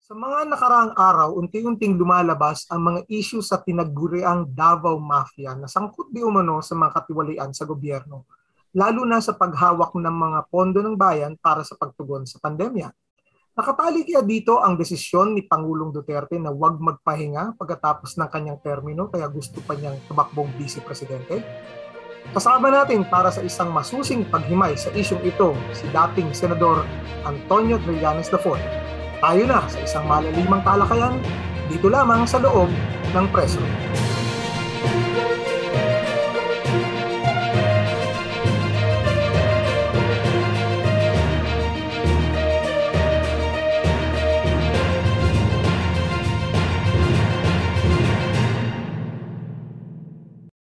Sa mga nakaraang araw, unti-unting lumalabas ang mga issue sa tinaguriang Davao Mafia na sangkot di umano sa mga katiwalian sa gobyerno, lalo na sa paghawak ng mga pondo ng bayan para sa pagtugon sa pandemya. Nakatali kaya dito ang desisyon ni Pangulong Duterte na huwag magpahinga pagkatapos ng kanyang termino kaya gusto pa niyang tumakbong vice presidente? Kasama natin para sa isang masusing paghimay sa isyong ito si dating Senador Antonio Trillanes IV. Tayo na sa isang malalimang talakayan dito lamang sa loob ng Press Room.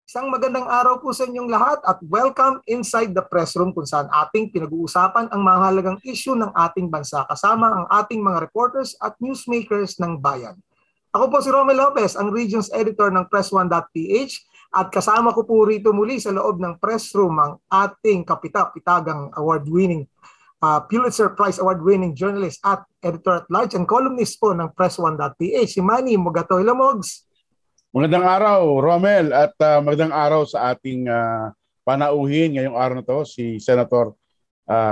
Isang magandang araw po sa inyong lahat at welcome inside the press room kung saan ating pinag-uusapan ang mahalagang issue ng ating bansa kasama ang ating mga reporters at newsmakers ng bayan. Ako po si Romel Lopez, ang Regions Editor ng Press1.ph at kasama ko po rito muli sa loob ng press room ang ating kapitag-award-winning Pulitzer Prize award-winning journalist at editor-at-large and columnist po ng Press1.ph, si Manny Mogato. Hello, Mogs! Magandang araw, Romel, at magandang araw sa ating panauhin ngayong araw na to, si Senator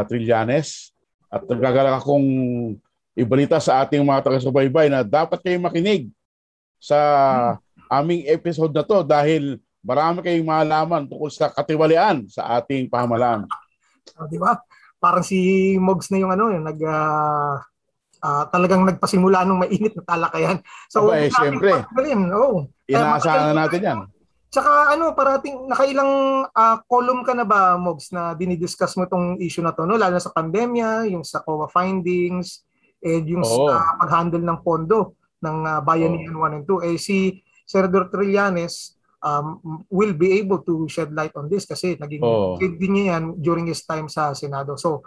Trillanes. At nagagalak akong ibalita sa ating mga taga-subaybay na dapat kayong makinig sa aming episode na to dahil marami kayong malaman tungkol sa katiwalian sa ating pamahalaan. Di ba? Parang si Mogs na yung talagang nagpasimula nung mainit na talakayan. So, siyempre. Inaasahan na natin yan. Tsaka parating nakailang column ka na ba, Mogs, na dinidiscuss mo itong issue na to, no? Lalo na sa pandemya, yung sa COA findings, yung sa pag-handle ng pondo ng Bayanihan 1 and 2. Si Senador Trillanes will be able to shed light on this kasi naging din niya yan during his time sa Senado. So,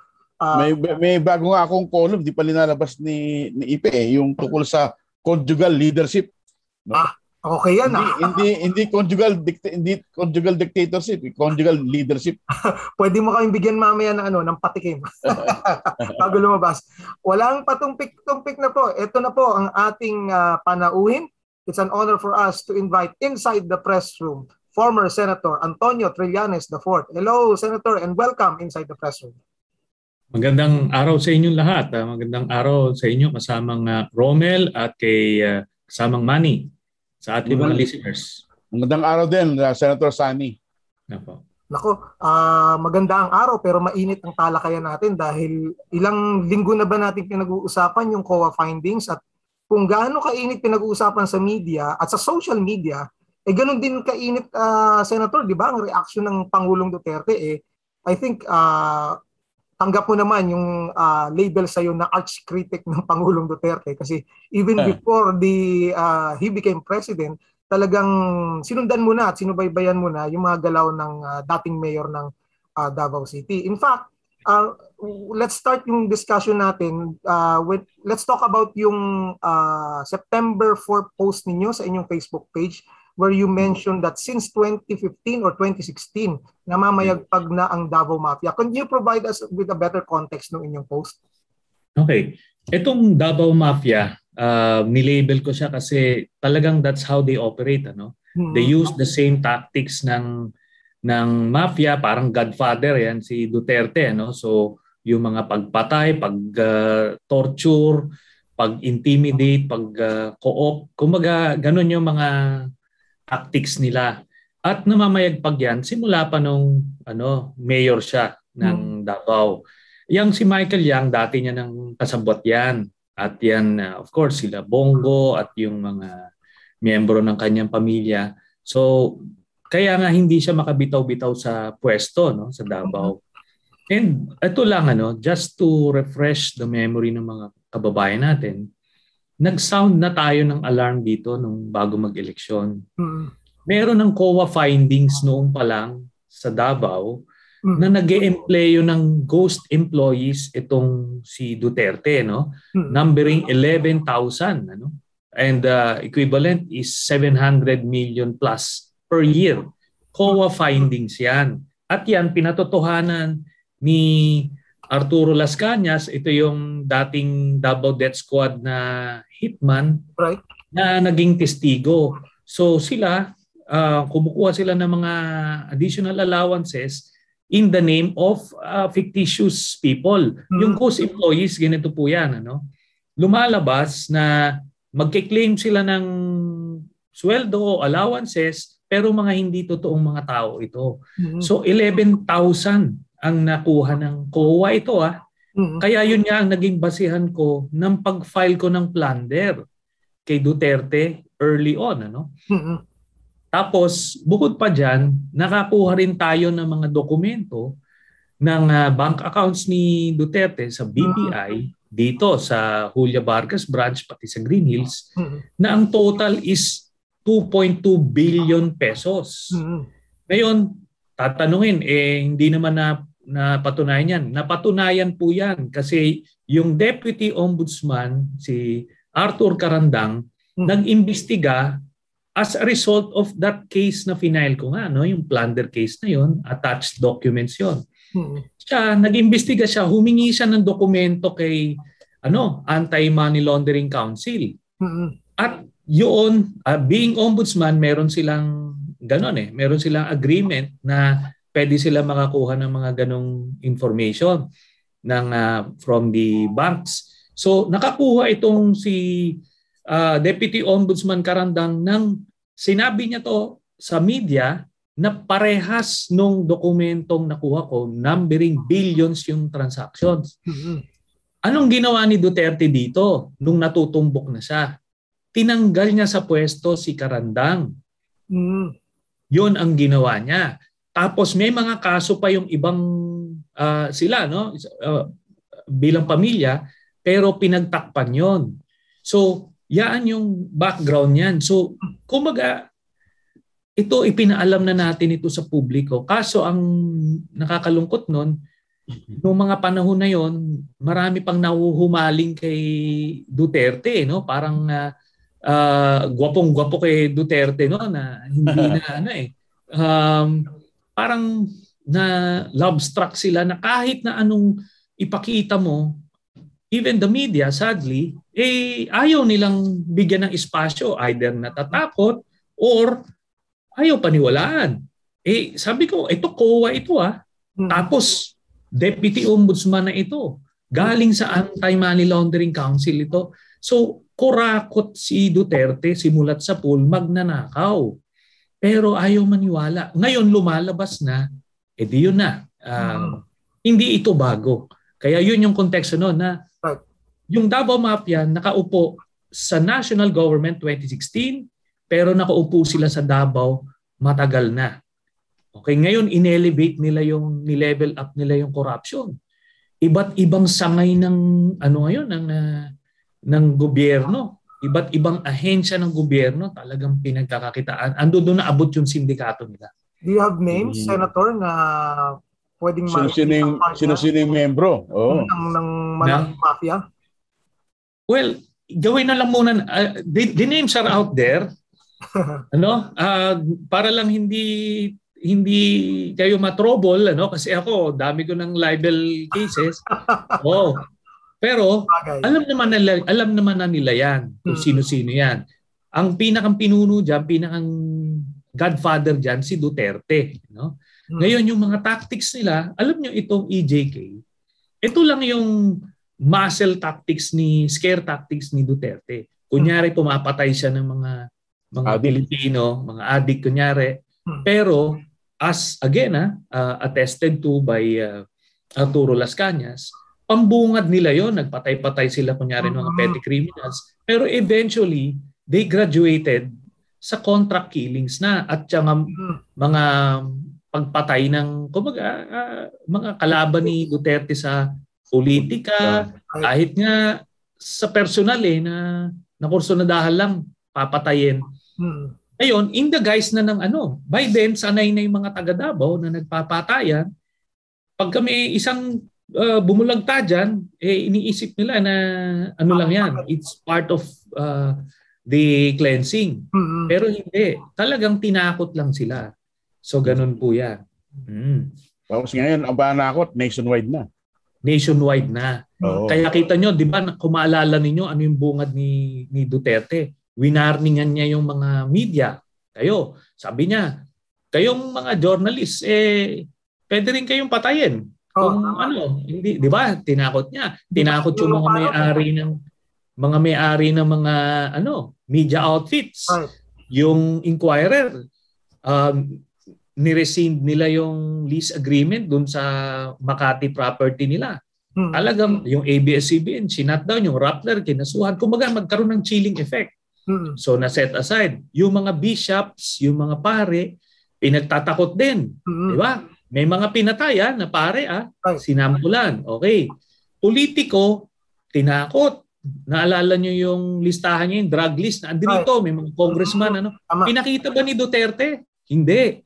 may bago nga akong column, di pa linalabas ni Ipe, yung tungkol sa conjugal leadership. No? Okay yan. Hindi conjugal dictatorship, conjugal leadership. Pwede mo kaming bigyan mamaya ng patikim. Bago lumabas. Walang patumpik-tumpik na po. Ito na po ang ating panauhin. It's an honor for us to invite inside the press room former Senator Antonio Trillanes IV. Hello, Senator, and welcome inside the press room. Magandang araw sa inyong lahat. Magandang araw sa inyo kasamang Romel at kay kasamang Manny sa ating mga listeners. Magandang araw din, Senator Sani. Nako, maganda ang araw pero mainit ang talakayan natin dahil ilang linggo na ba natin pinag-uusapan yung COA findings at kung gaano kainit pinag-uusapan sa media at sa social media, ganun din kainit, Senator, di ba? Ang reaction ng Pangulong Duterte, I think, tanggap mo naman yung label sa'yo na arch critic ng Pangulong Duterte kasi even before he became president, talagang sinundan mo na at sinubaybayan mo na yung mga galaw ng dating mayor ng Davao City. In fact, let's start yung discussion natin. Let's talk about yung September 4 post ninyo sa inyong Facebook page where you mentioned that since 2015 or 2016, namamayagpag na ang Davao Mafia. Can you provide us with a better context ng inyong post? Okay. Itong Davao Mafia, nilabel ko siya kasi talagang that's how they operate. They use the same tactics ng mafia, parang godfather yan, si Duterte. So yung mga pagpatay, pag-torture, pag-intimidate, pag-co-op, kumbaga ganun yung mga tactics nila. At namamayagpag yan simula pa nung mayor siya ng Davao. Yang si Michael Yang, dati niya ng kasabot yan. At yan, of course, sila Bongo at yung mga miyembro ng kanyang pamilya. So, kaya nga hindi siya makabitaw-bitaw sa pwesto sa Davao. And ito lang, just to refresh the memory ng mga kababayan natin, nag-sound na tayo ng alarm dito nung bago mag-eleksyon. Meron ng COA findings noong pa lang sa Davao na nag-e-empleyo ng ghost employees itong si Duterte, numbering 11,000. And equivalent is 700 million plus per year. COA findings yan. At yan, pinatotohanan ni Arturo Las Cañas, ito yung dating Davao Death Squad na hitman Right. na naging testigo. So sila, kumukuha sila ng mga additional allowances in the name of fictitious people. Yung ghost employees, ganito po yan. Ano? Lumalabas na magkiklaim sila ng sweldo o allowances pero mga hindi totoong mga tao ito. So 11,000 ang nakuha ng COA ito. Kaya yun nga ang naging basihan ko ng pag-file ko ng plunder kay Duterte early on. Ano? Tapos bukod pa dyan, nakakuha rin tayo ng mga dokumento ng bank accounts ni Duterte sa BPI dito sa Julia Vargas branch pati sa Green Hills na ang total is 2.2 billion pesos. Ngayon, tatanungin, hindi naman napatunayan yan. Napatunayan po yan kasi yung Deputy Ombudsman, si Arthur Carandang, nag-imbestiga as a result of that case na final ko nga, no? Yung plunder case na yon, attached documents yon. Siya, nag-imbestiga siya, humingi siya ng dokumento kay Anti-Money Laundering Council. At yun, being ombudsman, meron silang meron silang agreement na pwede sila makakuha ng mga ganong information from the banks. So nakakuha itong si Deputy Ombudsman Carandang ng sinabi niya to sa media na parehas nung dokumentong nakuha ko, numbering billions yung transactions. Anong ginawa ni Duterte dito nung natutumbok na siya? Tinanggal niya sa pwesto si Carandang. Yun ang ginawa niya. Tapos may mga kaso pa yung ibang sila, no? Bilang pamilya, pero pinagtakpan yon. So, yan yung background niyan. So, kumbaga, ito ipinaalam na natin ito sa publiko. Kaso ang nakakalungkot nun, noong mga panahon na yon, marami pang nahuhumaling kay Duterte, no? Parang gwapong-gwapo kay Duterte, no, na hindi na parang na love struck sila na kahit na anong ipakita mo, even the media sadly ayaw nilang bigyan ng espasyo, either natatakot or ayaw paniwalaan. Sabi ko, ito COA ito tapos Deputy Ombudsman na ito, galing sa Anti-Money Laundering Council ito. So kurakot si Duterte simulat sa pool, magnanakaw. Pero ayaw maniwala. Ngayon lumalabas na, di yun na. Hindi ito bago. Kaya yun yung konteksto noon na yung Davao Mafia nakaupo sa national government 2016, pero nakaupo sila sa Davao matagal na. Okay, ngayon inelevate nila ni-level up nila yung corruption. Iba't ibang sangay ng ngayon ng gobyerno, iba't ibang ahensya ng gobyerno talagang pinagkakakitaan. Ando doon na abot yung sindikato nila. Do you have names, Senator, na pwedeng sino-sino membro ng mafia? Well, gawin na lang muna. The names are out there. Para lang hindi kayo matrouble, kasi ako, dami ko ng libel cases. Pero alam naman na nila yan kung sino-sino yan. Ang pinakang pinuno dyan, pinakang godfather dyan, si Duterte. No? Ngayon yung mga tactics nila, alam nyo itong EJK, ito lang yung muscle tactics scare tactics ni Duterte. Kunyari pumapatay siya ng mga Pilipino, mga adik kunyari. Pero as again, attested to by Arturo Las Cañas, pambungad nila yon, nagpatay-patay sila kunyari ng mga petty criminals. Pero eventually, they graduated sa contract killings na at yung mga pagpatay ng mga kalaban ni Duterte sa politika, kahit nga sa personal na kursunadahan lang papatayin. Ngayon, in the guise na ng by then, sanay na yung mga taga Davao na nagpapatayan. Pag kami isang bumulagta dyan, iniisip nila na lang yan. It's part of the cleansing. Pero hindi. Talagang tinakot lang sila. So, ganun po yan. Tapos ngayon, ang panakot, nationwide na. nationwide na. Oo. Kaya kita nyo, di ba, kung maalala ninyo, ano yung bungad ni Duterte? Winarningan niya yung mga media. Kayo, sabi niya, kayong mga journalists, pwede rin kayong patayin. Kung hindi, di ba? Tinakot niya. Tinakot yung mga may-ari ng mga media outfits. Right. Yung Inquirer, ni-rescind nila yung lease agreement dun sa Makati property nila. Talagang yung ABS-CBN, sinat down, yung Rappler, kinasuhan. Kumaga magkaroon ng chilling effect. So na-set aside. Yung mga bishops, yung mga pare, pinagtatakot din. Di ba? May mga pinataya na pare, sinampulan. Okay. Politiko, tinakot. Naalala nyo yung listahan niya, yung drug list na andito, may mga congressman. Pinakita ba ni Duterte? Hindi.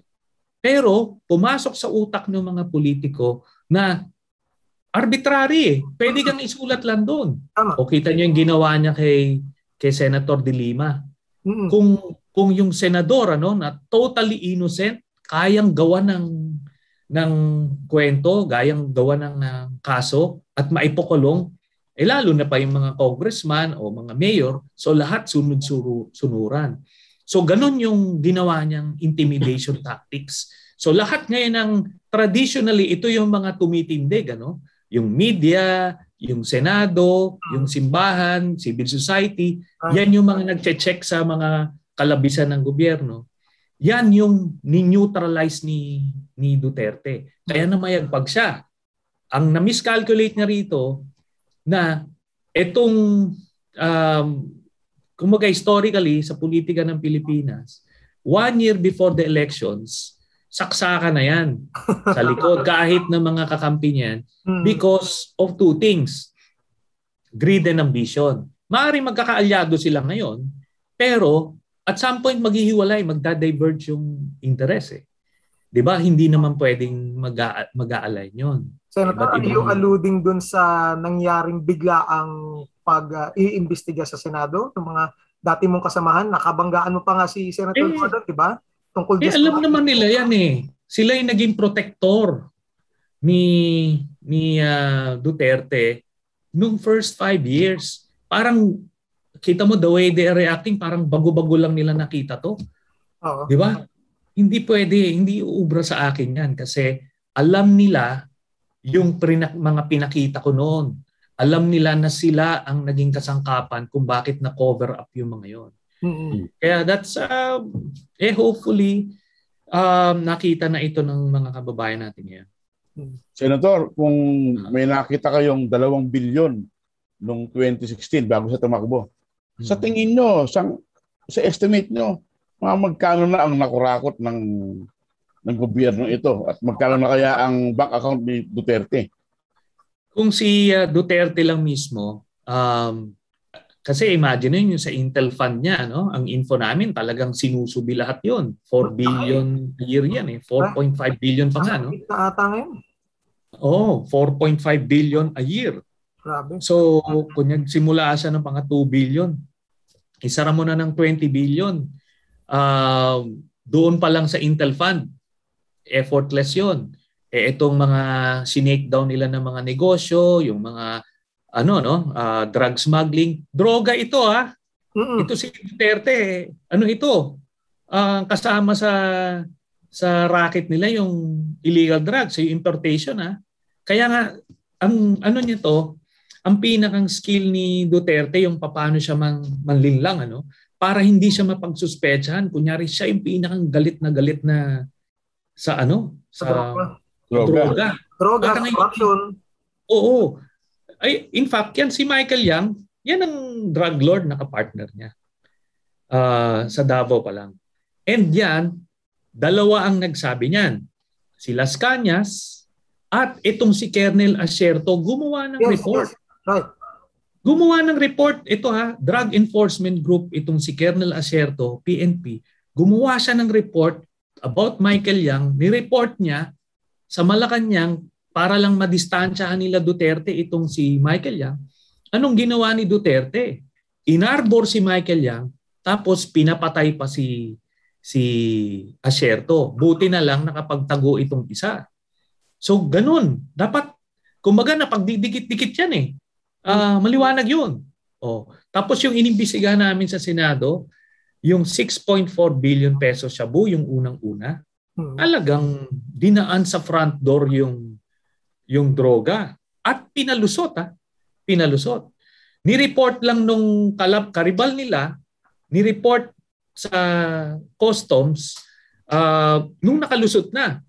Pero pumasok sa utak ng mga politiko na arbitrary. Pwede kang isulat lang doon. O kita nyo yung ginawa niya kay Senator De Lima. Kung yung senador na totally innocent, kayang gawa ng kwento, kayang gawa ng kaso at maipokulong, lalo na pa yung mga congressman o mga mayor, so lahat sunod-sunuran. So ganun yung ginawa niyang intimidation tactics. So lahat ngayon ng traditionally, ito yung mga tumitindig, yung media, yung Senado, yung simbahan, civil society, yan yung mga nagche-check sa mga kalabisan ng gobyerno. Yan yung ni-neutralize ni Duterte. Kaya namayagpag siya. Ang na-miscalculate niya rito na itong kumbaga historically sa politika ng Pilipinas, 1 year before the elections, saksakan na yan sa likod kahit ng mga kakampi niyan because of two things. Greed and ambition. Maaaring magkakaalyado sila ngayon, pero at some point maghihiwalay, magda-diverge yung interest. Di ba? Hindi naman pwedeng mag-a-align yun. Senator, are you alluding dun sa nangyaring biglaang pag-iimbestiga sa Senado ng mga dati mong kasamahan? Nakabanggaan mo pa nga si Senator Gordon, di ba? Tungkol alam naman nila yan Sila yung naging protector ni Duterte nung first 5 years. Parang kita mo the way they are reacting, parang bago-bago lang nila nakita to. Di ba? Hindi pwede, hindi uubra sa akin yan kasi alam nila yung mga pinakita ko noon. Alam nila na sila ang naging kasangkapan kung bakit na-cover up yung mga yon. Kaya that's hopefully nakita na ito ng mga kababayan natin yan. Senator, kung may nakita kayong 2 bilyon noong 2016 bago sa tumakbo, sa tingin nyo, sa estimate nyo, mga magkano na ang nakurakot ng gobyerno ito at magkano na kaya ang bank account ni Duterte? Kung si Duterte lang mismo, kasi imagine nyo sa Intel Fund niya, ang info namin talagang sinusubi lahat yun. 4 billion a year yan 4.5 billion pa nga. Oo, 4.5 billion a year. Grabe. So kung nagsimula siya ng mga 2 billion, isara mo na ng 20 billion. Doon pa lang sa Intel Fund, effortless yun. Itong mga sinake down nila ng mga negosyo, yung mga drug smuggling, droga ito Ito si Duterte. Ito? Kasama sa racket nila yung illegal drugs, yung importation Kaya nga ang nito, ang pinakang skill ni Duterte yung paano siya manlinlang para hindi siya mapagsuspechahan. Kunyari siya yung pinakang galit na sa droga. Droga, corruption. Oo. In fact, yan si Michael Yang, yan ang drug lord na kapartner niya. Sa Davao pa lang. And yan, 2 ang nagsabi niyan. Si Las Cañas at itong si Colonel Asierto gumawa ng report. Yes. Right. Gumawa ng report, ito Drug Enforcement Group, itong si Colonel Asierto, PNP, gumawa siya ng report about Michael Yang, ni-report niya sa Malacanang para lang madistansyahan nila Duterte itong si Michael Yang. Anong ginawa ni Duterte? Inarbor si Michael Yang, tapos pinapatay pa si Asierto. Buti na lang nakapagtago itong isa. So ganun, dapat Kumbaga napagdidikit-dikit yan eh. Maliwanag yun. Tapos yung inimbisigahan namin sa Senado, yung 6.4 billion pesos shabu, yung unang-una, talagang dinaan sa front door yung droga. At pinalusot. Pinalusot. Ni-report lang nung karibal nila, ni-report sa customs nung nakalusot na.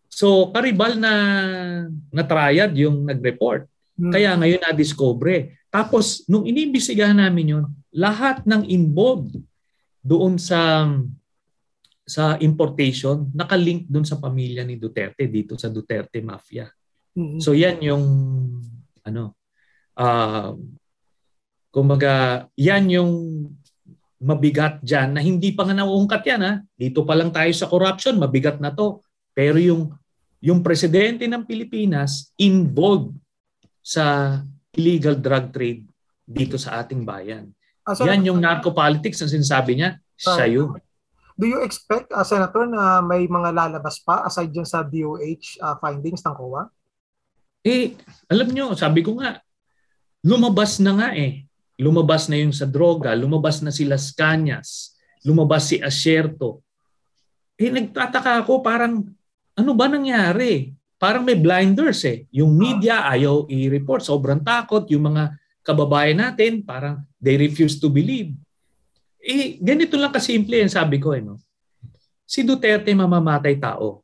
So, karibal na triad yung nag-report. Kaya ngayon na-discover. Tapos, nung iniimbestigahan namin yun, lahat ng involved doon sa importation, nakalink doon sa pamilya ni Duterte, dito sa Duterte Mafia. So, yan yung, kumbaga, yan yung mabigat dyan na hindi pa nga nauungkat yan. Dito pa lang tayo sa corruption, mabigat na to. Pero yung presidente ng Pilipinas involved sa illegal drug trade dito sa ating bayan. Yan yung narco-politics na sinasabi niya, siya yun. Do you expect, Senator, na may mga lalabas pa aside dyan sa DOH findings ng COA? Alam nyo, sabi ko nga, lumabas na nga eh. Lumabas na yung sa droga, lumabas na si Las Cañas, lumabas si Asierto. Nagtataka ako parang, ano ba nangyari? Parang may blinders eh. Yung media ayaw i-report, sobrang takot. Yung mga kababayan natin, parang they refuse to believe. Ganito lang kasimple yan sabi ko. Si Duterte mamamatay tao.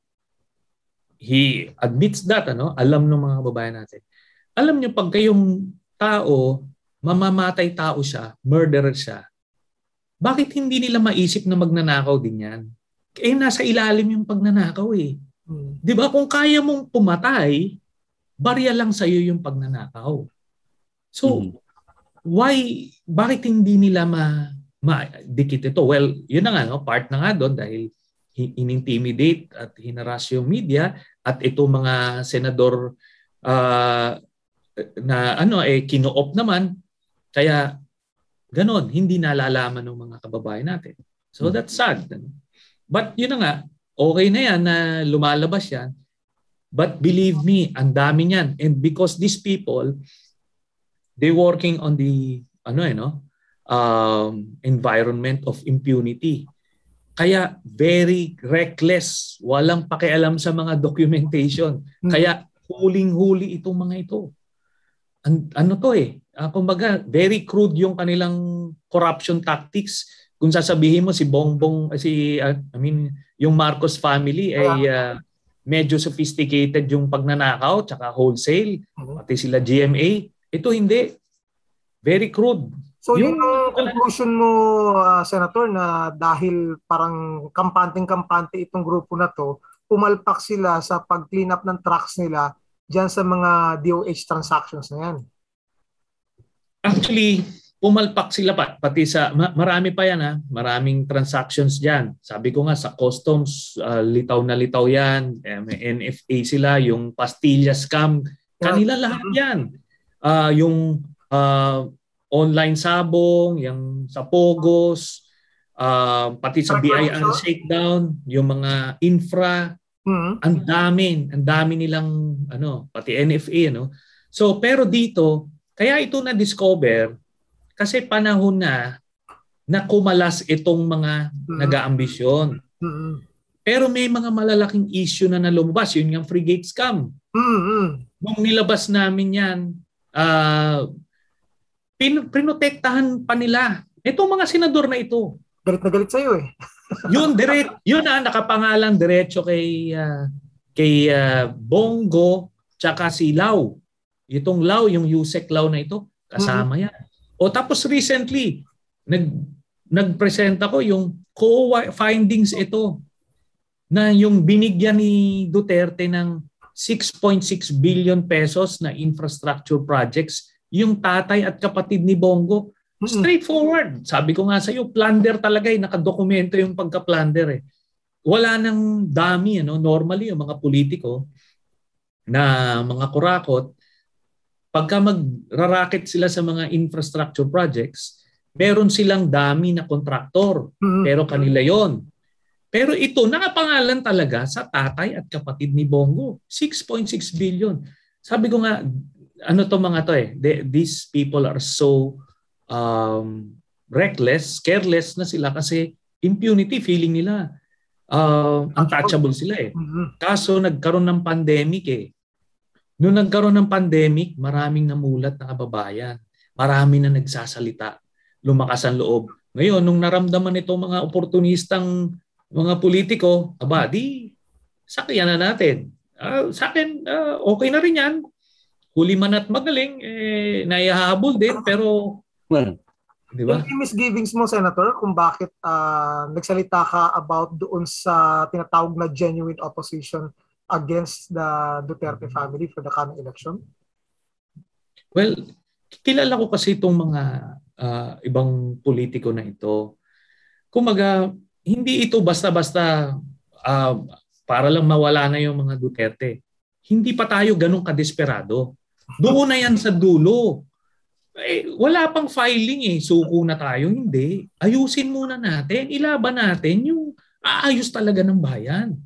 He admits that, alam ng mga kababayan natin. Alam niyo, pag kayong tao, mamamatay tao siya, murderer siya, bakit hindi nila maisip na magnanakaw din yan? Nasa ilalim yung pagnanakaw eh. Di ba? Kung kaya mong pumatay, barya lang sa'yo yung pagnanakaw. So, bakit hindi nila ma-dikit ito? Well, yun na nga, part na nga doon dahil in-intimidate at hinaras yung media at ito mga senador na kino-op naman, kaya ganon, hindi nalalaman ng mga kababayan natin. So that's sad. But yun na nga, okay na yan na lumalabas yan. But believe me, ang dami niyan. And because these people, they working on the environment of impunity. Kaya very reckless, walang pakialam sa mga documentation. Kaya huling-huli itong mga ito. Kumbaga, very crude yung kanilang corruption tactics. Kung sasabihin mo si Bongbong, yung Marcos family ay medyo sophisticated yung pagnanakaw tsaka wholesale, pati sila GMA. Ito hindi. Very crude. So yung conclusion mo, Senator, na dahil parang kampanteng-kampante itong grupo na to, pumalpak sila sa pag-clean up ng trucks nila dyan sa mga DOH transactions na yan? Actually, pumalpak sila pati sa marami pa yan maraming transactions diyan. Sabi ko nga sa customs litaw na litaw yan, NFA sila, yung pastilla scam, kanila lahat yan. Yung online sabong, yung sa Pogos, pati sa BIR shakedown, yung mga infra, ang dami nilang pati NFA So pero dito, kaya ito na discover kasi panahon na kumalas itong mga nag-aambisyon. Pero may mga malalaking issue na lumabas. Yun yung frigate scam. Nung nilabas namin yan, pinotektahan pa nila. Itong mga senador na ito. Galit na galit sa'yo eh. Yun nakapangalan diretso kay Bongo tsaka si Lau. Itong Lau, yung Yusek Lau na ito, kasama yan. O tapos recently, nagpresent ako yung COA findings ito na yung binigyan ni Duterte ng 6.6 billion pesos na infrastructure projects, yung tatay at kapatid ni Bongo. Straightforward. Sabi ko nga sa iyo, plunder talaga nakadokumento yung pagka-plunder Wala nang dami normally yung mga politiko na mga kurakot, pagka magrarakit sila sa mga infrastructure projects, meron silang dami na kontraktor. Pero kanila yon. Pero ito, nakapangalan talaga sa tatay at kapatid ni Bongo. 6.6 billion. sabi ko nga, ano to mga to eh, these people are so reckless, careless na sila kasi impunity, feeling nila untouchable sila eh. Kaso nagkaroon ng pandemic eh. Noong nagkaroon ng pandemic, maraming namulat na kababayan. Marami na nagsasalita. Lumakas ang loob. Ngayon, nung naramdaman itong mga oportunistang mga politiko, di sakyan na natin. Sa akin, okay na rin yan. Huli man at magaling, naihahabol din, pero di ba? Yung misgivings mo, Senator, kung bakit nagsalita ka about doon sa tinatawag na genuine opposition against the Duterte family for the coming election? Well, kilala ko kasi itong mga ibang politiko na ito. Kumaga, hindi ito basta-basta para lang mawala na yung mga Duterte. Hindi pa tayo ganun kadesperado. Doon na yan sa dulo. Wala pang filing suko na tayo. Hindi. Ayusin muna natin. Ilaban natin yung aayos talaga ng bayan.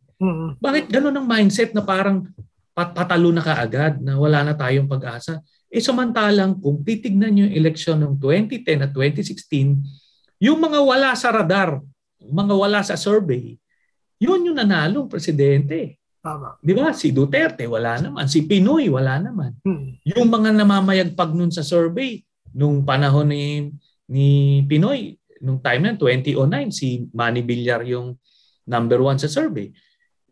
Bakit ganun ang mindset na parang patalo na kaagad na wala na tayong pag-asa? Samantalang kung titignan nyo yung eleksyon ng 2010 at 2016, yung mga wala sa radar, mga wala sa survey, yun yung nanalong presidente. Tama. Di ba? Si Duterte, wala naman. Si Pinoy, wala naman. Yung mga namamayagpag nun sa survey, nung panahon ni Pinoy, nung time na 2009, si Manny Villar yung number 1 sa survey.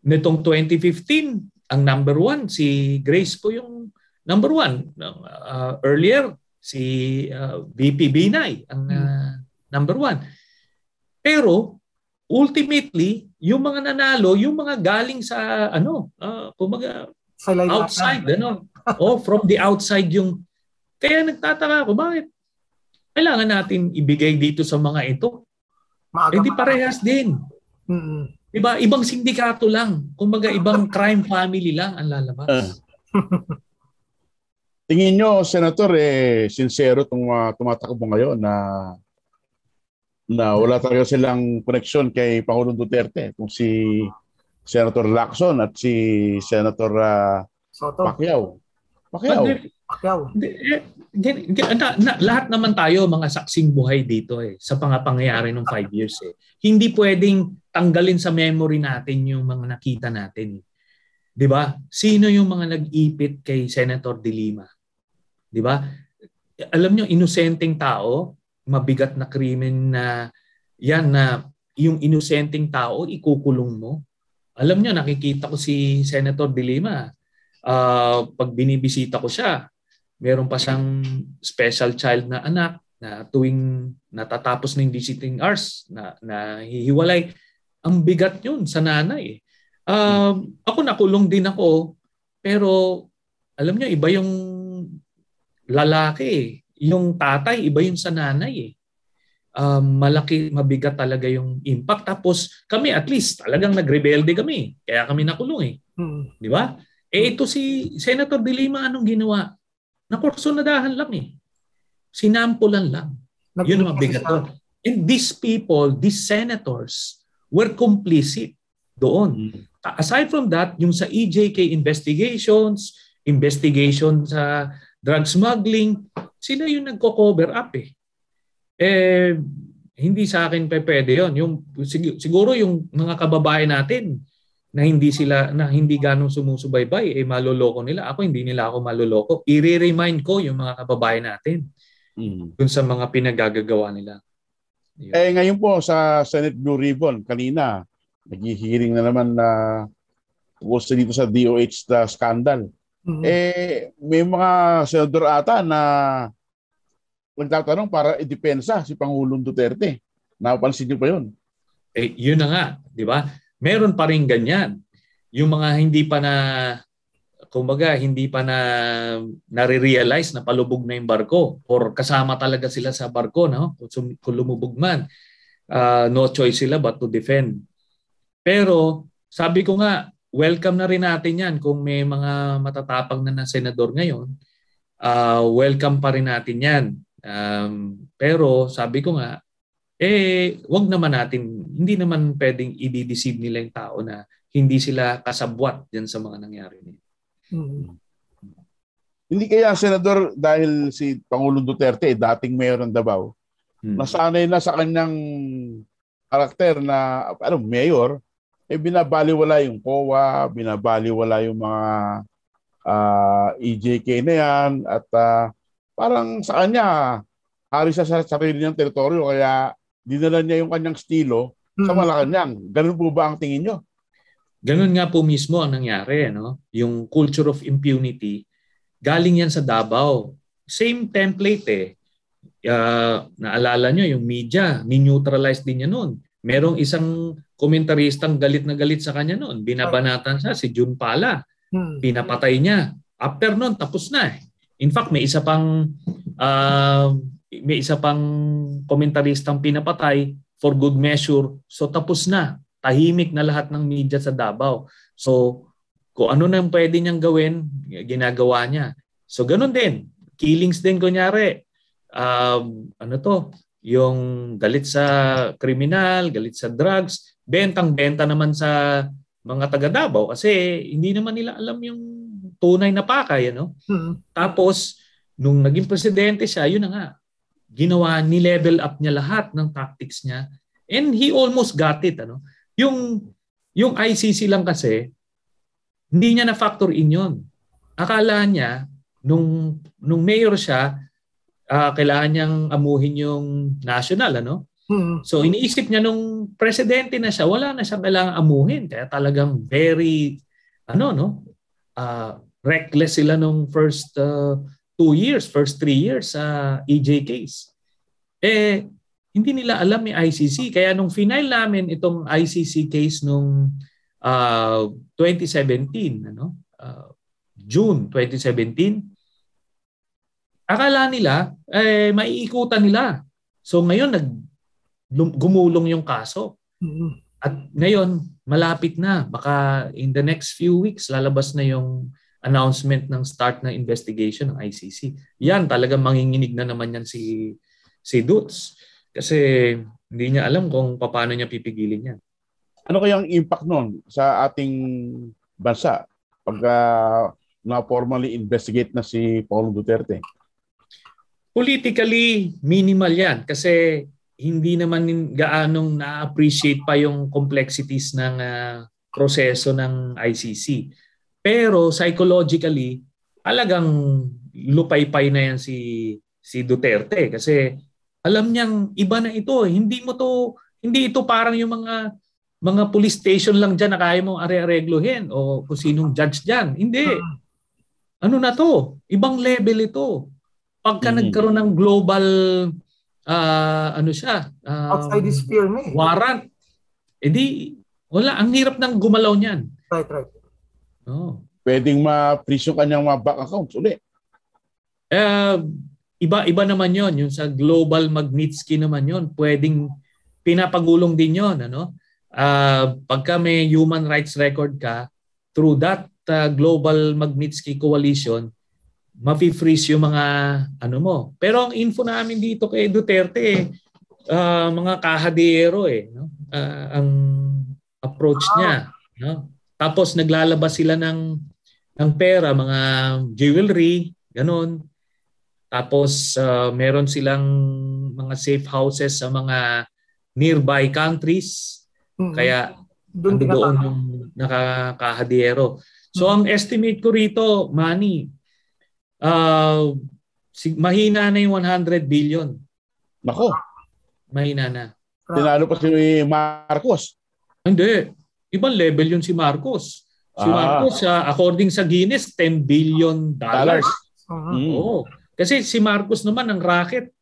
Nitong 2015, ang number 1, si Grace po yung number 1. Earlier, si VP Binay ang number 1. Pero, ultimately, yung mga nanalo, yung mga galing sa outside, from the outside yung. Kaya nagtataka ako, bakit kailangan natin ibigay dito sa mga ito? Di parehas din. Diba? Ibang sindikato lang. Kumbaga, ibang crime family lang ang lalabas. Tingin nyo, Senator, sincero itong tumatakbo ngayon na wala talaga silang koneksyon kay Pangulong Duterte. Kung si Senator Lacson at si Senator Pacquiao. Lahat naman tayo mga saksing buhay dito sa pangyayari ng 5 years. Hindi pwedeng tanggalin sa memory natin yung mga nakita natin. 'Di ba? Sino yung mga nag-ipit kay Senator De Lima? 'Di ba? Alam niyo, inosenteng tao, mabigat na krimen na yan na yung inosenteng tao ikukulong mo. Alam niyo, nakikita ko si Senator De Lima. Pag binibisita ko siya, meron pa siyang special child na anak na tuwing natatapos na yung visiting hours na hihiwalay. Ang bigat yun sa nanay. Ako nakulong din ako, pero alam niyo, iba yung lalaki. Yung tatay, iba yung sa nanay. Malaki, mabigat talaga yung impact. Tapos kami at least talagang nagrebelde kami. Kaya kami nakulong Di ba? Ito si Senator De Lima, anong ginawa? Nakursunadahan lang Sinampulan lang. Yun ang mabigat doon. And these people, these senators, were complicit doon. Aside from that, yung sa EJK investigation sa drug smuggling, sila yung nagko-cover up hindi sa akin pwede yun. Siguro yung mga kababayan natin na hindi ganong sumusubaybay, maloloko nila. Ako, hindi nila ako maloloko. I-remind ko yung mga kababayan natin dun sa mga pinagagagawa nila. Ngayon po sa Senate Blue Ribbon, kanina, nag-hearing na naman na dito sa DOH na scandal. May mga senador ata na nagtatanong para idepensa si Pangulong Duterte. Napansin niyo pa yun? Yun na nga, di ba? Meron pa rin ganyan. Yung mga hindi pa nare-realize na palubog na yung barko or kasama talaga sila sa barko, no? Kung lumubog man, no choice sila but to defend. Pero sabi ko nga, welcome na rin natin yan kung may mga matatapang na senador ngayon. Welcome pa rin natin yan. Pero sabi ko nga, wag naman natin, hindi naman pwedeng i-deceive nila yung tao na hindi sila kasabwat dyan sa mga nangyari nila. Hindi kaya, Senador, dahil si Pangulong Duterte, dating mayor ng Davao, nasanay na sa kanyang karakter na mayor, binabaliwala yung COA, binabaliwala yung mga EJK na yan, at parang sa kanya, hari siya sa sarili niyang teritoryo, kaya dinala niya yung kanyang estilo sa Malacanang. Ganun po ba ang tingin nyo? Ganun nga po mismo ang nangyari, no? Yung culture of impunity, galing yan sa Davao. Same template naalala nyo, yung media, ni-neutralize din niya noon. Merong isang komentaristang galit na galit sa kanya noon. Binabanatan siya, si Jun Pala. Pinapatay niya. After noon, tapos na eh. In fact, may isa pang komentaristang pinapatay for good measure. So tapos na. Tahimik na lahat ng media sa Davao. So kung ano nang pwede niyang gawin, ginagawa niya. So ganun din. Killings din kunyari. Yung galit sa kriminal, galit sa drugs, bentang-benta naman sa mga taga Davao kasi hindi naman nila alam yung tunay na pakay, ano? Tapos nung naging presidente siya, yun na nga. Ginawa, ni-level up niya lahat ng tactics niya and he almost got it, ano? Yung ICC lang kasi hindi niya na-factor in yun. Akala niya nung mayor siya, kailangan niyang amuhin yung national, ano? So iniisip niya nung presidente na siya, wala na siyang kailangan amuhin. Kaya talagang very reckless sila nung first 3 years sa EJ case. Hindi nila alam may ICC. Kaya nung final namin itong ICC case nung 2017, June 2017, akala nila maiikutan nila. So ngayon gumulong yung kaso. At ngayon malapit na, baka in the next few weeks lalabas na yung announcement ng start ng investigation ng ICC. Yan talagang manginginig na naman yan si Dutz kasi hindi niya alam kung paano niya pipigilin yan. Ano kayang impact nun sa ating bansa pag na-formally investigate na si Paulo Duterte? Politically, minimal yan kasi hindi naman gaanong na-appreciate pa yung complexities ng proseso ng ICC. Pero psychologically, talagang lupay-pay na yan si Duterte kasi alam niyang iba na ito. Hindi ito parang yung mga police station lang dyan na kaya mong are-areglohin o kung sinong judge dyan. Hindi. Ano na to? Ibang level ito. Pagka nagkaroon ng global outside the sphere na eh. Warrant. Wala. Ang hirap nang gumalaw niyan. Right. Oh. Pwedeng ma-freeze yung kanyang mga bank accounts ulit. Iba naman yon. Yung sa Global Magnitsky naman yon. Pwedeng pinapagulong din yon. Pagka may human rights record ka, through that Global Magnitsky Coalition, mapi-freeze yung mga mo. Pero ang info namin dito kay Duterte, mga kahadero ang approach niya. No? Tapos naglalabas sila ng pera, mga jewelry, ganun. Tapos meron silang mga safe houses sa mga nearby countries. Kaya doon yung nakakahadero. So ang estimate ko rito, Manny, mahina na yung 100 billion. Nako. Mahina na. Tinalo pa si Marcos. Hindi. Ibang level yun si Marcos. Si Marcos, according sa Guinness, $10 billion. Oo. Kasi si Marcos naman, ang racket,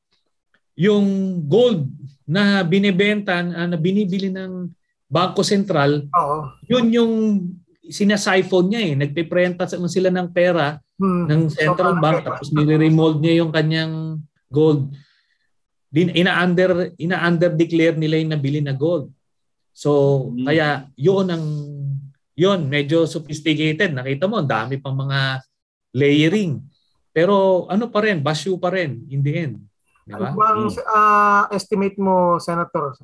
yung gold na binibenta, na binibili ng Bangko Sentral, yun yung sinasiphon niya eh. Nagpiprenta sila ng pera ng Central Bank tapos nire-remold niya yung kanyang gold. Ina-under-declare nila yung nabili na gold. So, kaya yun medyo sophisticated. Nakita mo, dami pang mga layering. Pero ano pa rin, basyo pa rin in the end. Diba? Ano bang estimate mo, Senator?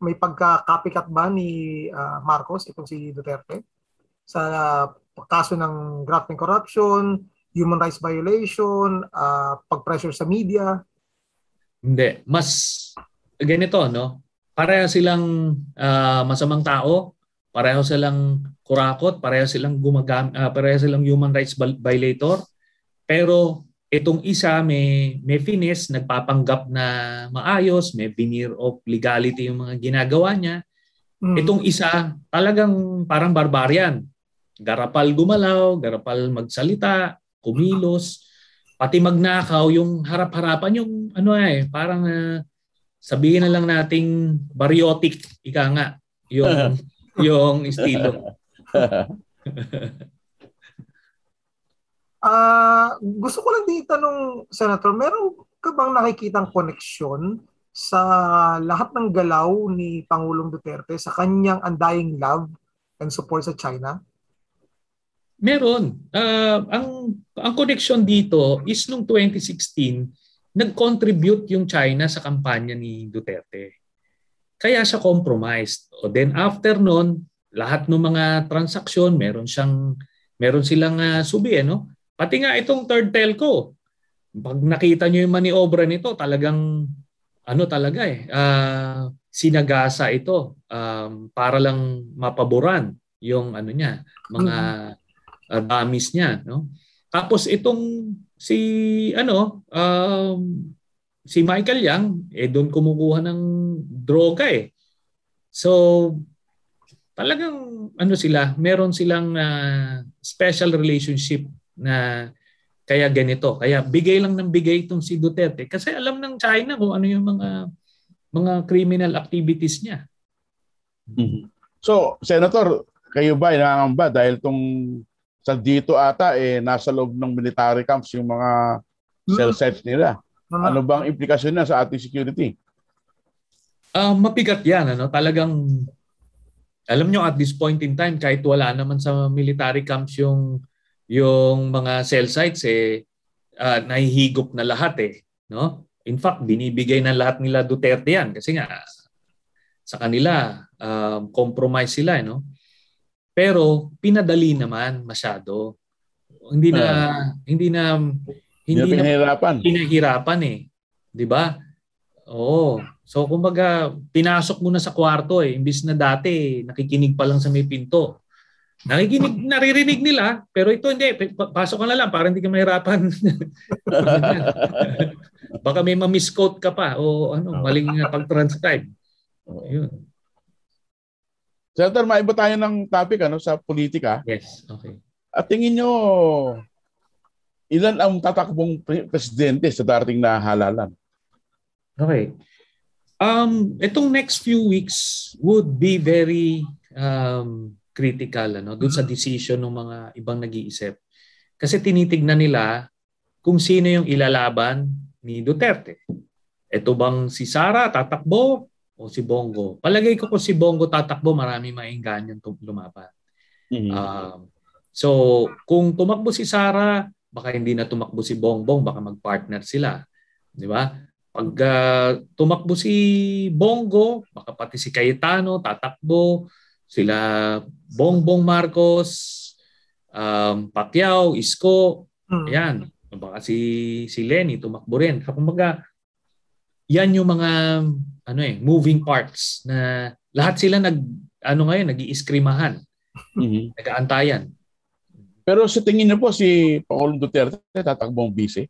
May pagka-copycat ba ni Marcos, itong si Duterte? Sa kaso ng graft and corruption, human rights violation, pag-pressure sa media? Hindi. Mas ganito, no? Pareho silang masamang tao, pareho silang kurakot, pareho silang pareho silang human rights violator. Pero itong isa may finesse, nagpapanggap na maayos, may veneer of legality yung mga ginagawa niya. Itong isa talagang parang barbarian. Garapal gumalaw, garapal magsalita, kumilos, pati magnakaw, yung harap-harapan yung parang sabihin na lang nating baryotic, ika nga, yung estilo. Gusto ko lang din itanong, Senator, meron ka bang nakikitang koneksyon sa lahat ng galaw ni Pangulong Duterte sa kanyang undying love and support sa China? Meron. Ang connection dito is nung 2016, nag-contribute yung China sa kampanya ni Duterte. Kaya siya compromised. O then after nun, lahat ng mga transaksyon, meron silang subi, no? Pati nga itong third telco. Pag nakita nyo yung maniobra nito, talagang sinagasa ito para lang mapaboran yung mga dummies niya, no? Tapos itong si Michael Yang doon kumukuha ng droga eh. So talagang meron silang special relationship na kaya ganito. Kaya bigay lang ng bigay itong si Duterte kasi alam ng China kung ano yung mga criminal activities niya. Mm-hmm. So, Senator, kayo ba nangangamba dahil sa dito ata nasa loob ng military camps yung mga cell sites nila? Ano bang implikasyon na sa ating security? Mabigat yan. Talagang, alam nyo at this point in time, kahit wala naman sa military camps yung mga cell sites, nahihigop na lahat no? In fact, binibigay na lahat nila Duterte yan kasi nga sa kanila, compromise sila. No? Pero pinadali naman masyado. Hindi na pinahirapan Di ba? Oo. So kumbaga pinasok mo na sa kwarto imbis na dati nakikinig pa lang sa may pinto. Naririnig nila, pero ito hindi. Pasok ka na lang para hindi ka mahirapan. Baka may ma-misquote ka pa o maling pag-transcribe. Yun. Senator, maiba tayo ng topic sa politika. Yes, okay. At tingin nyo, ilan ang tatakbong presidente sa darating na halalan? Okay. Itong next few weeks would be very critical doon sa decision ng mga ibang nag-iisip. Kasi tinitignan nila kung sino yung ilalaban ni Duterte. Ito bang si Sara tatakbo o si Bongo? Palagay ko kung si Bongo tatakbo, marami maingganyan lumaban. Mm-hmm. So kung tumakbo si Sara, baka hindi na tumakbo si Bongbong, baka mag-partner sila. Di ba? Pag tumakbo si Bongo, baka pati si Cayetano tatakbo, sila Bongbong Marcos, Pacquiao, Isko, ayan. Baka si Lenny tumakbo rin. Kumbaga, yan yung mga moving parts na lahat sila nag-iiskrimahan, nag-aantayan. Pero sa tingin niyo po si Pangulong Duterte tatakbong vice?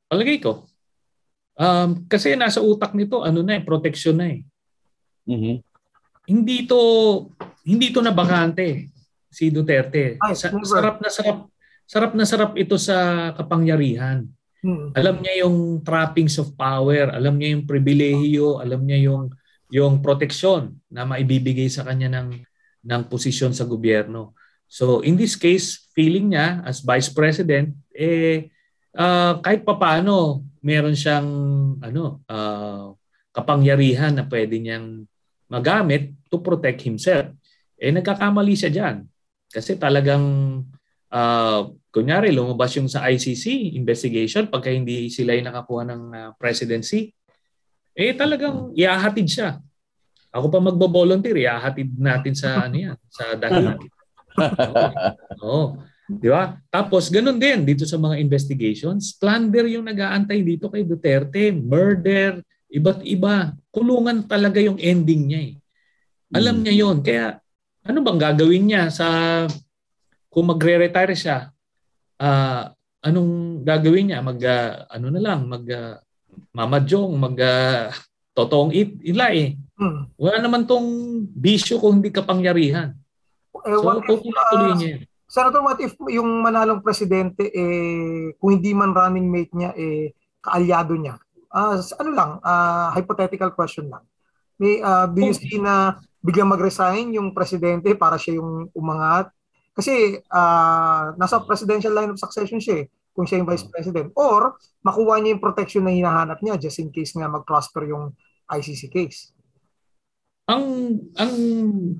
Palagay ko. Kasi nasa utak nito protection na Mm-hmm. Hindi to na bakante si Duterte. Sarap na sarap ito sa kapangyarihan. Alam niya yung trappings of power, alam niya yung pribilehiyo, alam niya yung proteksyon na maibibigay sa kanya ng posisyon sa gobyerno. So in this case, feeling niya as Vice President kahit papaano meron siyang kapangyarihan na pwede niyang magamit to protect himself. Nagkakamali siya diyan. Kasi talagang kunyari lumabas yung sa ICC investigation pagka hindi sila yung nakakuha ng presidency, talagang iahatid siya. Ako pa magbo-volunteer, iahatid natin sa sa dahilan. Oo. Di ba? Tapos ganun din dito sa mga investigations, plunder yung nag-aantay dito kay Duterte, murder, iba't iba. Kulungan talaga yung ending niya eh. Alam niya yon. Kaya ano bang gagawin niya sa kung magre-retire siya? Anong gagawin niya? Ano na lang, mamadyong, totoong ila eh. Wala naman tong bisyo kung hindi kapangyarihan. So, tutuloy niya yun. Senator, what if yung manalong presidente, kung hindi man running mate niya, kaalyado niya? Ano lang, hypothetical question lang. Do you see na biglang mag-resign yung presidente para siya yung umangat? Kasi nasa presidential line of succession siya kung siya yung vice president. Or makuha niya yung protection na hinahanap niya just in case nga mag-prosper yung ICC case. Ang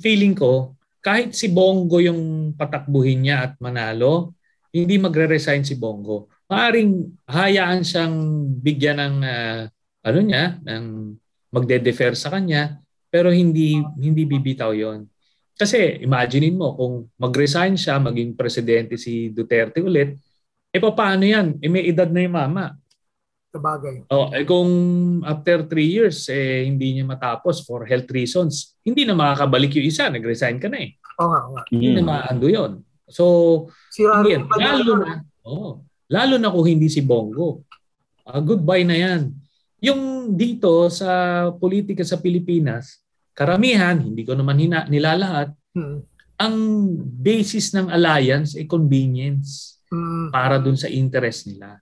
feeling ko, kahit si Bongo yung patakbuhin niya at manalo, hindi magre-resign si Bongo. Maaring hayaan siyang bigyan ng ng magde-defer sa kanya, pero hindi bibitaw 'yon. Kasi imaginein mo kung mag-resign siya, maging presidente si Duterte ulit, paano 'yan? May edad na yung mama. Sabagay. Kung after 3 years hindi niya matapos for health reasons, hindi na makakabalik yung isa, nag-resign ka na eh. Oo nga. Hindi na maando 'yon. So, again, lalo na kung hindi si Bongo. Goodbye na 'yan. Yung dito sa politika sa Pilipinas, karamihan, hindi ko naman nilalahat, ang basis ng alliance ay convenience para dun sa interest nila.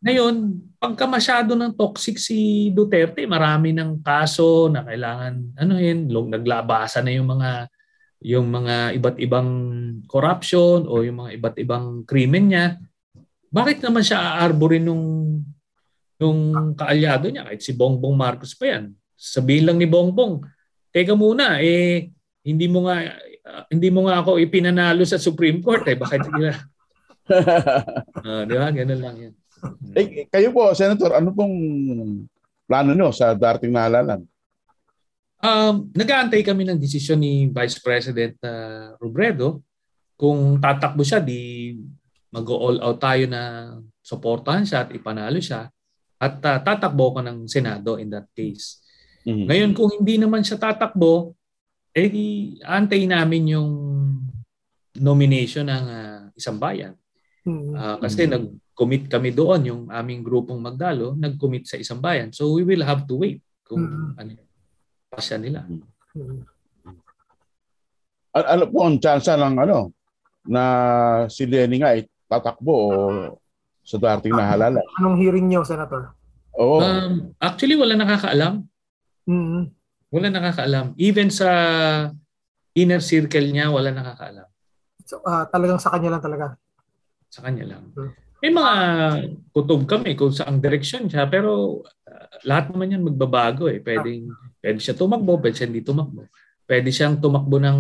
Ngayon, pagka masyado ng toxic si Duterte, marami ng kaso na kailangan naglabasan na yung mga iba't ibang corruption o yung mga iba't ibang krimen niya. Bakit naman siya aarborin nung kaalyado niya? Kahit si Bongbong Marcos pa yan. Sabihin lang ni Bongbong, teka muna, hindi mo nga ako ipinanalo sa Supreme Court bakit sila? Di ba? Ganun lang yan. Kayo po, Senator, ano pong plano nyo sa dating na halalan? Nag-aantay kami ng desisyon ni Vice President Robredo. Kung tatakbo siya, mag-all out tayo na suportahan siya at ipanalo siya. At tatakbo ko ng Senado in that case. Ngayon, kung hindi naman siya tatakbo, antayin namin yung nomination ng isang bayan. Kasi nag-commit kami doon, yung aming grupong Magdalo, nag-commit sa isang bayan. So we will have to wait kung pasya nila. Ano po ang chance ng na si Lenny nga tatakbo o sa dating na halalan? Anong hearing niyo, Senator? Actually, wala nakakaalam. Wala nakakaalam. Even sa inner circle niya, wala nakakaalam. So, talagang sa kanya lang talaga? Sa kanya lang. May mga kutob kami kung saang direksyon siya, pero lahat naman yan magbabago Pwede siya tumakbo, pwede siya hindi tumakbo. Pwede siyang tumakbo ng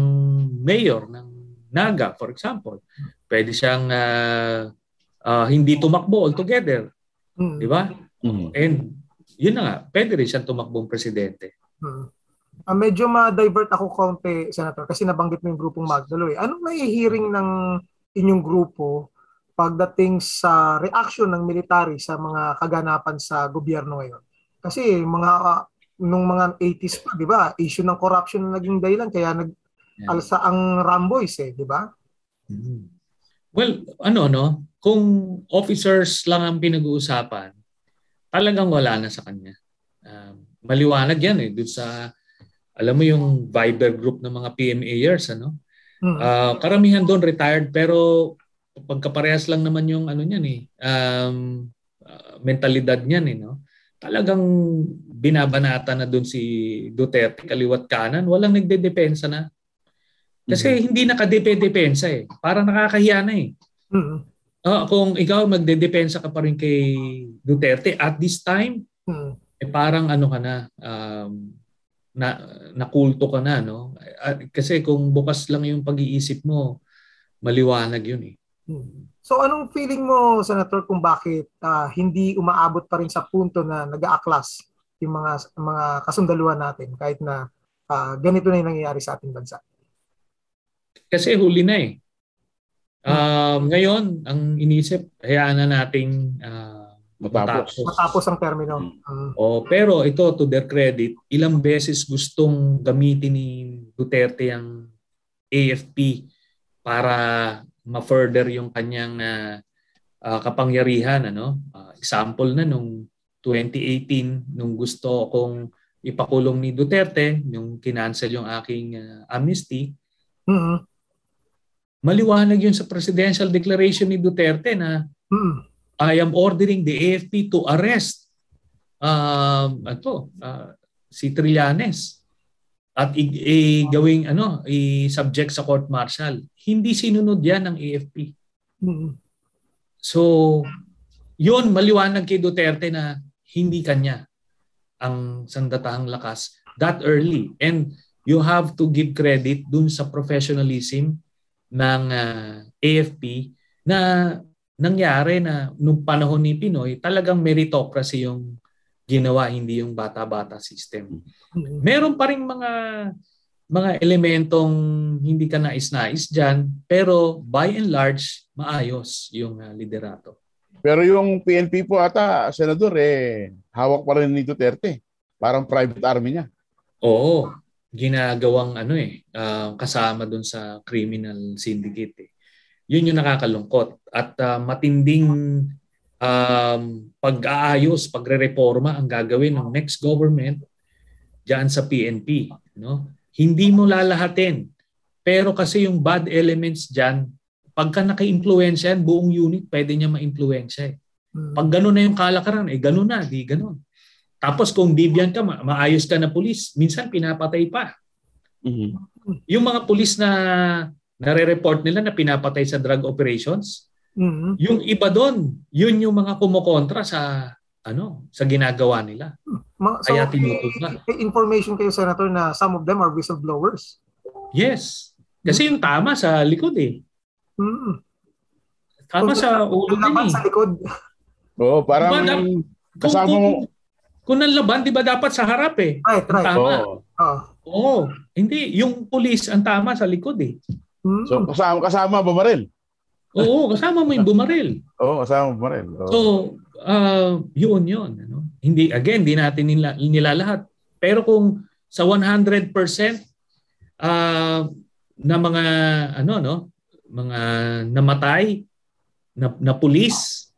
mayor ng Naga, for example. Pwede siyang hindi tumakbo altogether. Di ba? And yun na nga, pwede rin siyang tumakbong presidente. Medyo ma-divert ako konti, Senator, kasi nabanggit mo yung grupong Magdalo. Anong nai-hearing ng inyong grupo pagdating sa reaction ng military sa mga kaganapan sa gobyerno ngayon? Kasi nung mga 80s pa, di ba? Issue ng corruption na naging dahilan, kaya alsa ang Ramboys di ba? Well, kung officers lang ang pinag-uusapan, talagang wala na sa kanya. Maliwanag yan doon sa, alam mo yung Viber group ng mga PMAers, karamihan doon retired, pero pagkaparehas lang naman yung mentalidad niyan talagang binabanata na doon si Duterte kaliwat kanan, walang nagdedepensa na. Kasi hindi nakadepensa Parang nakakahiya na kung ikaw magdedepensa ka pa rin kay Duterte at this time, parang ka na nakulto ka na, kasi kung bukas lang yung pag-iisip mo, maliwanag yun So anong feeling mo, Senator, kung bakit hindi umaabot pa rin sa punto na nag-aaklas yung mga kasundaluhan natin kahit na ganito na yung nangyayari sa ating bansa? Kasi huli na Ngayon, ang inisip, hayaan na nating matapos ang termino. Pero ito, to their credit, ilang beses gustong gamitin ni Duterte ang AFP para ma-further yung kanyang kapangyarihan. Example na nung 2018, nung gusto kong ipakulong ni Duterte, nung kinancel yung aking amnesty, maliwanag yun sa presidential declaration ni Duterte na I am ordering the AFP to arrest si Trillanes at gawing i-subject sa court martial. Hindi sinunod yan ng AFP. So, yun maliwanag kay Duterte na hindi kanya ang sandatahang lakas that early. And you have to give credit dun sa professionalism ng AFP na nangyari na nung panahon ni Pinoy, talagang meritocracy yung ginawa, hindi yung bata-bata system. Meron pa rin mga elementong hindi ka nais-nais dyan, pero by and large, maayos yung liderato. Pero yung PNP po ata, Senador, hawak pa rin ni Duterte. Parang private army niya. Oo. Ginagawang kasama dun sa criminal syndicate. Yun yung nakakalungkot. At matinding pag-aayos, pagre-reforma ang gagawin ng next government diyan sa PNP. Hindi mo lalahatin. Pero kasi yung bad elements diyan, pagka naka-impluwensya yan, buong unit pwede niya ma-impluwensya. Pag gano'n na yung kalakaran, gano'n na, di gano'n. Tapos kung deviant ka, maayos ka na pulis, minsan pinapatay pa. Yung mga pulis na nare-report nila na pinapatay sa drug operations, yung iba doon, yun yung mga kumokontra sa ginagawa nila. Kaya tinutog na. Information kayo, Senator, na some of them are whistleblowers. Yes. Kasi yung tama sa likod Tama sa ulo din sa likod. Oo, parang kasama mo. Kung nanlaban, di ba dapat sa harap Right. Tama. Oo. Hindi. Yung police ang tama sa likod So, kasama bumaril? Oo, kasama mo yung bumaril. Oo, kasama bumaril. So, yun. Hindi natin nilalahat. Pero kung sa 100% na mga mga namatay na pulis,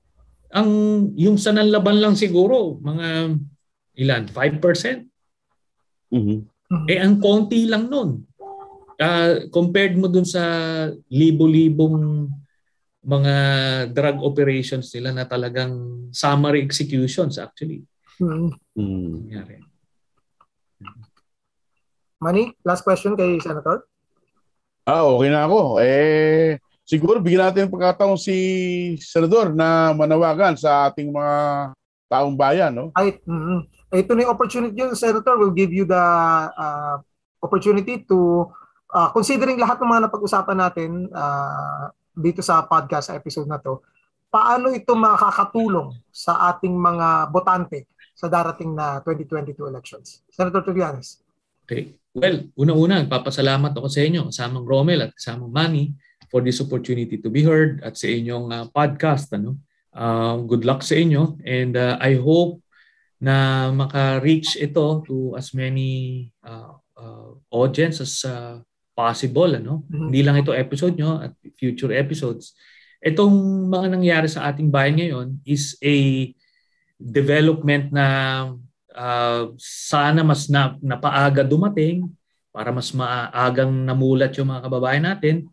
yung sa nanlaban lang siguro mga ilan? 5%? Ang konti lang nun. Compared mo dun sa libo-libong mga drug operations nila na talagang summary executions actually. Nangyari. Manny, last question kay Senator. Okay na ako. Siguro bigyan natin pagkataon si Senador na manawagan sa ating mga taong bayan, no? Ito na yung opportunity yun, Senator. Will give you the opportunity to, considering lahat ng mga napag-usapan natin dito sa podcast sa episode na to, paano ito makakatulong sa ating mga botante sa darating na 2022 elections? Senator Trillanes. Okay. Well, una-una, nagpapasalamat ako sa inyo, kasamang Romel at kasamang Manny, for this opportunity to be heard at sa inyong podcast. Good luck sa inyo, and I hope na maka-reach ito to as many audience as possible. Hindi lang ito episode nyo at future episodes. Itong mga nangyari sa ating bayan ngayon is a development na sana mas napaaga dumating para mas maagang namulat yung mga kababayan natin.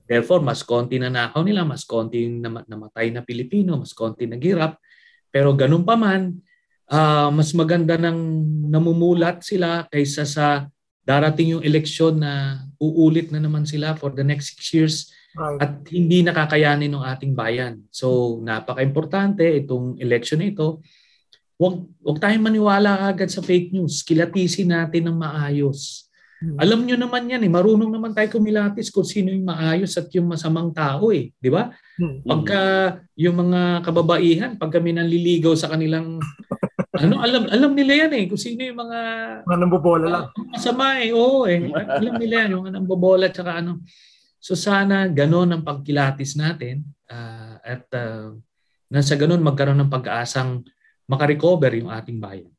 Therefore, mas konti na nakaw nila, mas konti namatay na Pilipino, mas konti naghirap. Pero ganun pa man, mas maganda nang namumulat sila kaysa sa darating yung eleksyon na uulit na naman sila for the next 6 years at hindi nakakayanin ng ating bayan. So, napaka-importante itong election na ito. Huwag tayong maniwala agad sa fake news. Kilatisin natin ng maayos. Alam nyo naman yan marunong naman tayo kumilatis kung sino yung maayos at yung masamang tao di ba? Pagka yung mga kababaihan, pag kami nanliligaw sa kanilang alam nila yan kung sino yung mga nambobola lang. Masama oo alam nila yan yung nambobola at saka So sana ganon ang pagkilatis natin at nasa ganon magkaroon ng pag-aasang makarecover yung ating bayan.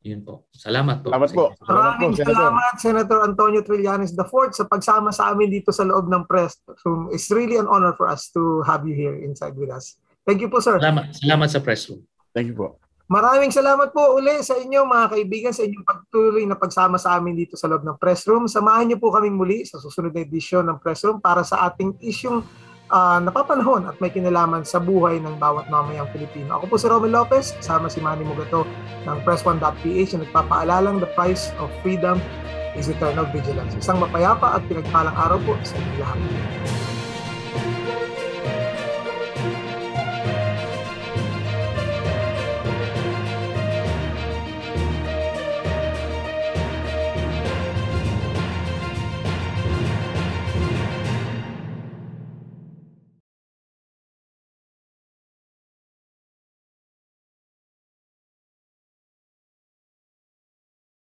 Yun po. Salamat po. Salamat po. Maraming salamat, Senator Antonio Trillanes IV, sa pagsama sa amin dito sa loob ng press room. It's really an honor for us to have you here inside with us. Thank you po, sir. Salamat sa press room. Thank you po. Maraming salamat po uli sa inyo, mga kaibigan, sa inyong pagtuloy na pagsama sa amin dito sa loob ng press room. Samahan niyo po kaming muli sa susunod na edisyon ng press room para sa ating isyung napapanahon at may kinalaman sa buhay ng bawat mamayang Pilipino. Ako po si Romel Lopez, kasama si Manny Mugato ng Press1.ph na nagpapaalalang the price of freedom is eternal vigilance. Isang mapayapa at pinagpalang araw po sa inyong lahat.